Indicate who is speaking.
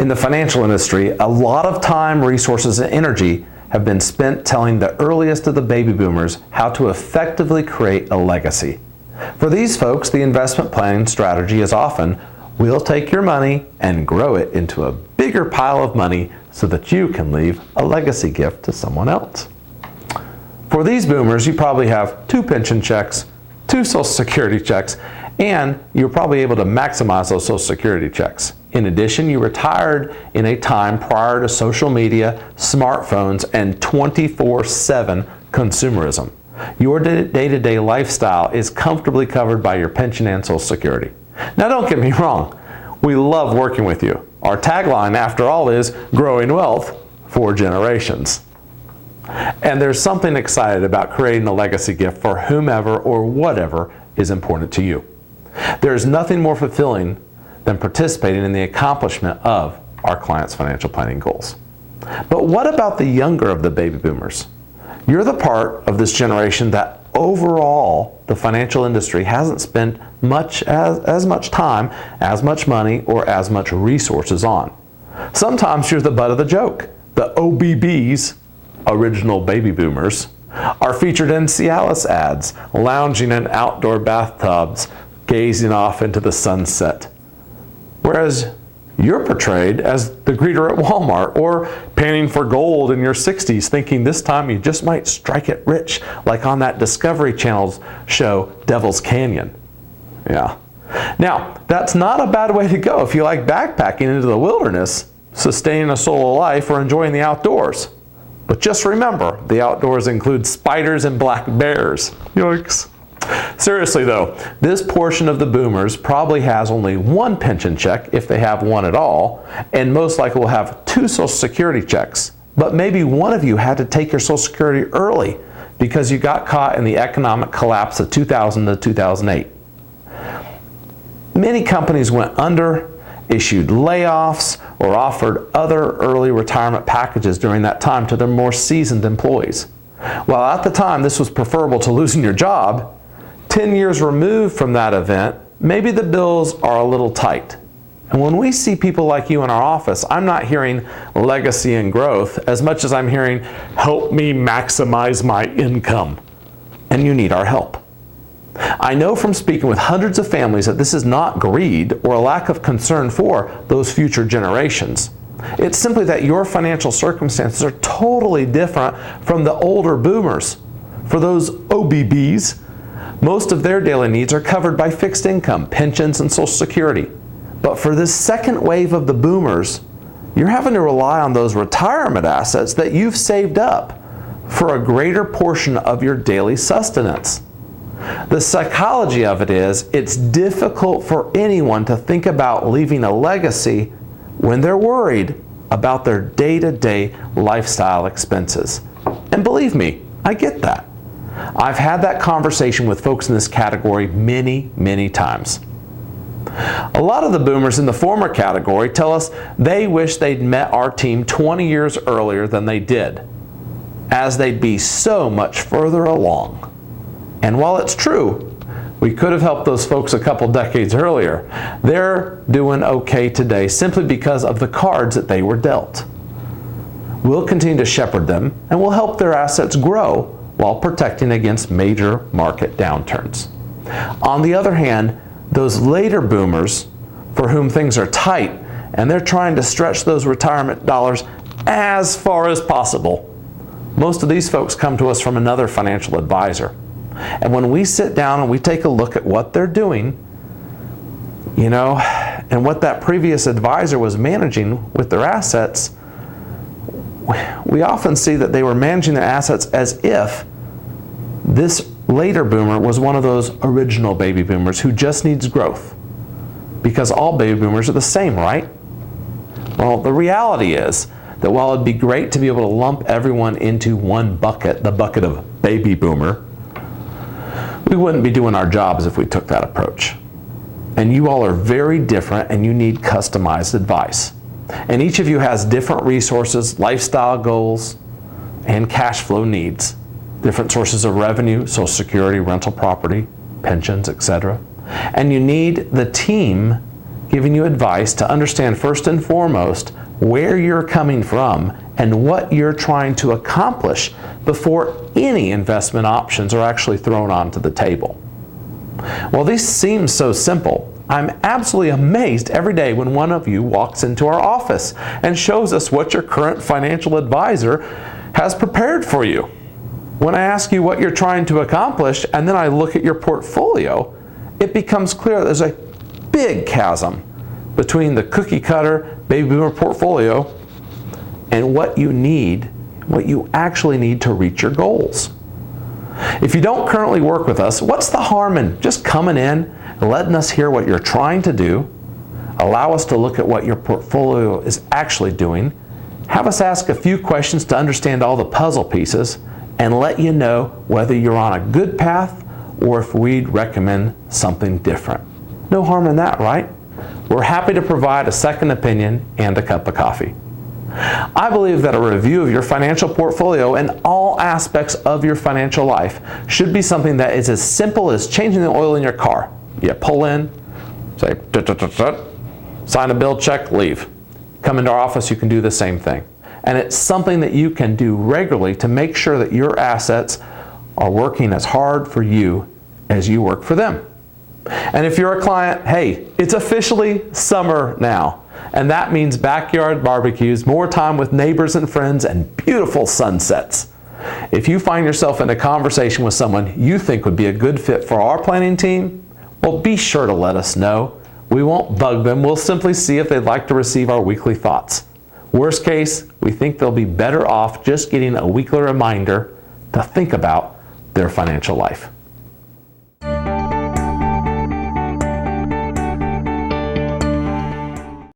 Speaker 1: In the financial industry, a lot of time, resources, and energy have been spent telling the earliest of the baby boomers how to effectively create a legacy. For these folks, the investment planning strategy is often, we'll take your money and grow it into a bigger pile of money so that you can leave a legacy gift to someone else. For these boomers, you probably have 2 pension checks, 2 Social Security checks, and you're probably able to maximize those Social Security checks. In addition, you retired in a time prior to social media, smartphones, and 24/7 consumerism. Your day-to-day lifestyle is comfortably covered by your pension and Social Security. Now don't get me wrong, we love working with you. Our tagline, after all, is growing wealth for generations. And there's something excited about creating a legacy gift for whomever or whatever is important to you. There's nothing more fulfilling than participating in the accomplishment of our clients' financial planning goals. But what about the younger of the baby boomers? You're the part of this generation that overall the financial industry hasn't spent as much time, as much money, or as much resources on. Sometimes you're the butt of the joke. The OBBs, original baby boomers, are featured in Cialis ads, lounging in outdoor bathtubs, gazing off into the sunset. Whereas you're portrayed as the greeter at Walmart, or panning for gold in your 60s, thinking this time you just might strike it rich, like on that Discovery Channel's show, Devil's Canyon. Yeah. Now, that's not a bad way to go if you like backpacking into the wilderness, sustaining a solo life, or enjoying the outdoors. But just remember, the outdoors include spiders and black bears. Yikes. Seriously though, this portion of the boomers probably has only 1 pension check, if they have one at all, and most likely will have 2 Social Security checks. But maybe one of you had to take your Social Security early because you got caught in the economic collapse of 2000 to 2008. Many companies went under, issued layoffs, or offered other early retirement packages during that time to their more seasoned employees. While at the time this was preferable to losing your job, 10 years removed from that event, maybe the bills are a little tight. And when we see people like you in our office, I'm not hearing legacy and growth as much as I'm hearing, help me maximize my income. And you need our help. I know from speaking with hundreds of families that this is not greed or a lack of concern for those future generations. It's simply that your financial circumstances are totally different from the older boomers. For those OBBs, most of their daily needs are covered by fixed income, pensions, and Social Security. But for this second wave of the boomers, you're having to rely on those retirement assets that you've saved up for a greater portion of your daily sustenance. The psychology of it is, it's difficult for anyone to think about leaving a legacy when they're worried about their day-to-day lifestyle expenses. And believe me, I get that. I've had that conversation with folks in this category many, many times. A lot of the boomers in the former category tell us they wish they'd met our team 20 years earlier than they did, as they'd be so much further along. And while it's true, we could have helped those folks a couple decades earlier, they're doing okay today simply because of the cards that they were dealt. We'll continue to shepherd them, and we'll help their assets grow while protecting against major market downturns. On the other hand, those later boomers for whom things are tight and they're trying to stretch those retirement dollars as far as possible, most of these folks come to us from another financial advisor. And when we sit down and we take a look at what they're doing, and what that previous advisor was managing with their assets, we often see that they were managing their assets as if this later boomer was one of those original baby boomers who just needs growth. Because all baby boomers are the same, right? Well, the reality is that while it'd be great to be able to lump everyone into one bucket, the bucket of baby boomer, we wouldn't be doing our jobs if we took that approach. And you all are very different and you need customized advice. And each of you has different resources, lifestyle goals, and cash flow needs. Different sources of revenue, Social Security, rental property, pensions, etc. And you need the team giving you advice to understand first and foremost where you're coming from and what you're trying to accomplish before any investment options are actually thrown onto the table. While these seem so simple, I'm absolutely amazed every day when one of you walks into our office and shows us what your current financial advisor has prepared for you. When I ask you what you're trying to accomplish and then I look at your portfolio, it becomes clear there's a big chasm between the cookie cutter baby boomer portfolio and what you actually need to reach your goals. If you don't currently work with us, what's the harm in just coming in and letting us hear what you're trying to do, allow us to look at what your portfolio is actually doing, have us ask a few questions to understand all the puzzle pieces, and let you know whether you're on a good path or if we'd recommend something different. No harm in that, right? We're happy to provide a second opinion and a cup of coffee. I believe that a review of your financial portfolio and all aspects of your financial life should be something that is as simple as changing the oil in your car. You pull in, say, sign a bill, check, leave. Come into our office, you can do the same thing. And it's something that you can do regularly to make sure that your assets are working as hard for you as you work for them. And if you're a client, hey, it's officially summer now. And that means backyard barbecues, more time with neighbors and friends, and beautiful sunsets. If you find yourself in a conversation with someone you think would be a good fit for our planning team, well, be sure to let us know. We won't bug them. We'll simply see if they'd like to receive our weekly thoughts. Worst case, we think they'll be better off just getting a weekly reminder to think about their financial life.